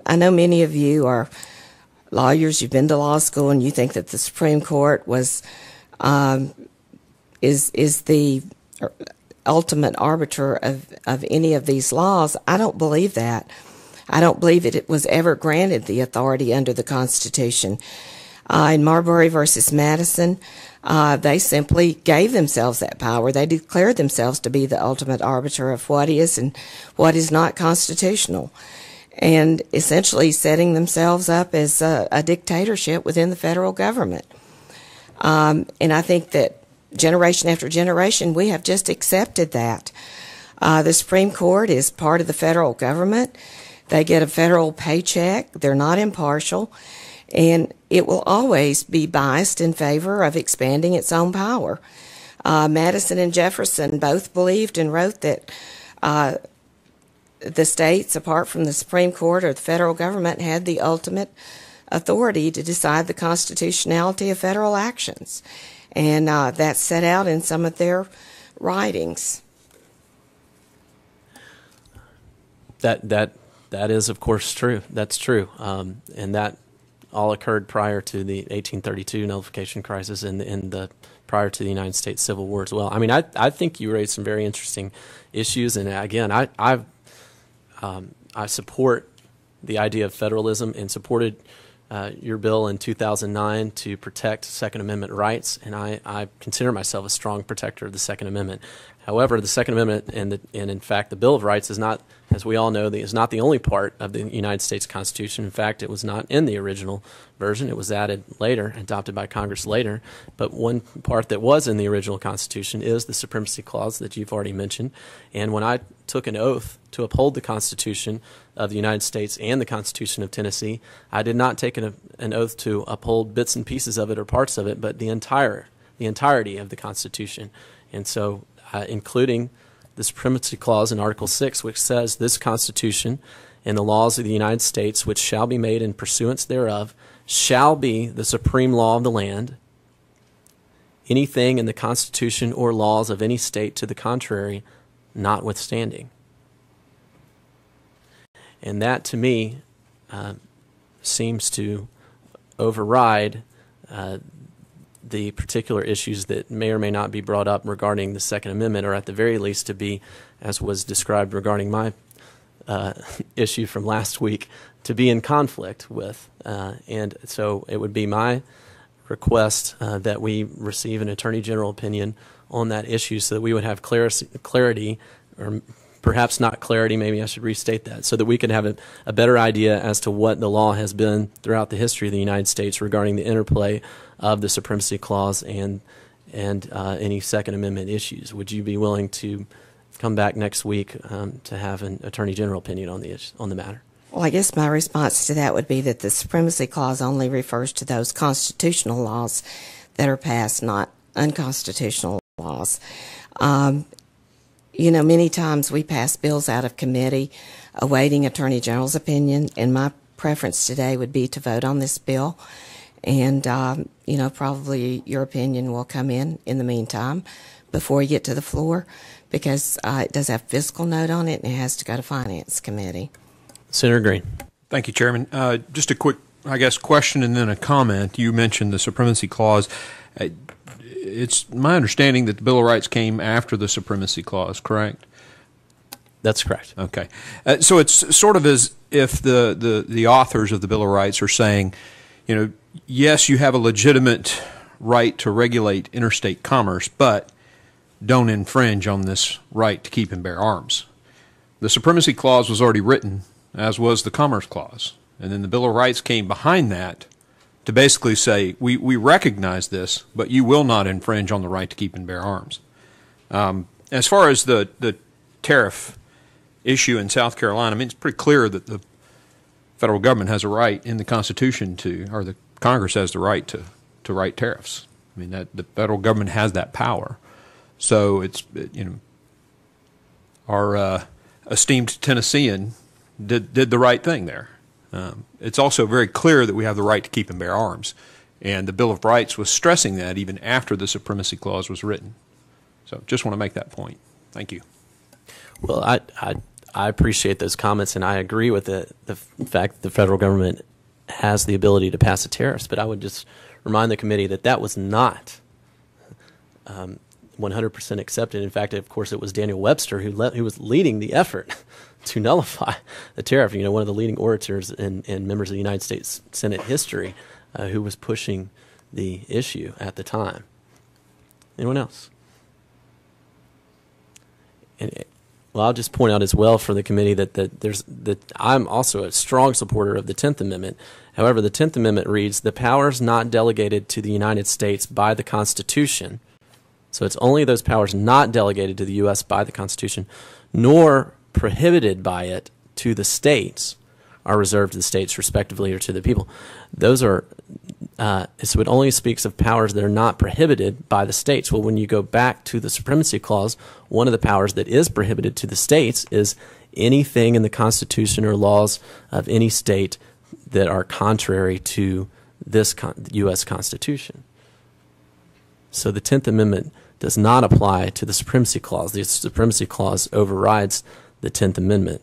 I know many of you are lawyers, you've been to law school, and you think that the Supreme Court was is the ultimate arbiter of any of these laws. I don't believe that. I don't believe it was ever granted the authority under the Constitution. In Marbury versus Madison, they simply gave themselves that power. They declared themselves to be the ultimate arbiter of what is and what is not constitutional, and essentially setting themselves up as a dictatorship within the federal government. And I think that generation after generation, we have just accepted that. The Supreme Court is part of the federal government. They get a federal paycheck. They're not impartial. And it will always be biased in favor of expanding its own power. Madison and Jefferson both believed and wrote that the states, apart from the Supreme Court or the federal government, had the ultimate authority to decide the constitutionality of federal actions. And that's set out in some of their writings. That is, of course, true. That's true. And that all occurred prior to the 1832 nullification crisis and prior to the United States Civil War as well. I mean, I think you raised some very interesting issues, and again, I support the idea of federalism and supported your bill in 2009 to protect Second Amendment rights, and I consider myself a strong protector of the Second Amendment. However, the Second Amendment and in fact the Bill of Rights is not, as we all know, is not the only part of the United States Constitution. In fact, it was not in the original version. It was added later, adopted by Congress later. But one part that was in the original Constitution is the Supremacy Clause that you've already mentioned. And when I took an oath to uphold the Constitution of the United States and the Constitution of Tennessee, I did not take an oath to uphold bits and pieces of it or parts of it, but the entirety of the Constitution. And so including the Supremacy Clause in Article 6, which says this Constitution and the laws of the United States, which shall be made in pursuance thereof, shall be the supreme law of the land. Anything in the Constitution or laws of any state to the contrary, notwithstanding. And that, to me, seems to override the particular issues that may or may not be brought up regarding the Second Amendment, or at the very least to be, as was described regarding my issue from last week, to be in conflict with. And so it would be my request that we receive an Attorney General opinion on that issue so that we would have clarity, or perhaps not clarity, maybe I should restate that, so that we could have a better idea as to what the law has been throughout the history of the United States regarding the interplay of the Supremacy Clause and any Second Amendment issues. Would you be willing to come back next week to have an Attorney General opinion on the matter? Well, I guess my response to that would be that the Supremacy Clause only refers to those constitutional laws that are passed, not unconstitutional laws. You know, many times we pass bills out of committee awaiting Attorney General's opinion, and my preference today would be to vote on this bill. And, you know, probably your opinion will come in the meantime before you get to the floor, because it does have a fiscal note on it and it has to go to Finance Committee. Senator Green. Thank you, Chairman. Just a quick, I guess, question and then a comment. You mentioned the Supremacy Clause. It's my understanding that the Bill of Rights came after the Supremacy Clause, correct? That's correct. Okay. So it's sort of as if the authors of the Bill of Rights are saying, you know, yes, you have a legitimate right to regulate interstate commerce, but don't infringe on this right to keep and bear arms. The Supremacy Clause was already written, as was the Commerce Clause. And then the Bill of Rights came behind that to basically say, we recognize this, but you will not infringe on the right to keep and bear arms. As far as the tariff issue in South Carolina, I mean, it's pretty clear that the federal government has a right in the Constitution or the Congress has the right to write tariffs. I mean, that the federal government has that power. So it's, you know, our esteemed Tennessean did the right thing there. It's also very clear that we have the right to keep and bear arms, and the Bill of Rights was stressing that even after the Supremacy Clause was written. So just want to make that point. Thank you. Well, I appreciate those comments, and I agree with the fact that the federal government has the ability to pass the tariffs. But I would just remind the committee that that was not 100% accepted. In fact, of course, it was Daniel Webster who was leading the effort to nullify the tariff. You know, one of the leading orators and members of the United States Senate history who was pushing the issue at the time. Anyone else? Well, I'll just point out as well for the committee that I'm also a strong supporter of the 10th Amendment. However, the 10th Amendment reads, "The powers not delegated to the United States by the Constitution," so it's only those powers not delegated to the U.S. by the Constitution, "nor prohibited by it to the states, are reserved to the states respectively or to the people." Those are, so it only speaks of powers that are not prohibited by the states. Well, when you go back to the Supremacy Clause, one of the powers that is prohibited to the states is anything in the Constitution or laws of any state that are contrary to this U.S. Constitution. So the 10th Amendment does not apply to the Supremacy Clause. The Supremacy Clause overrides the 10th Amendment.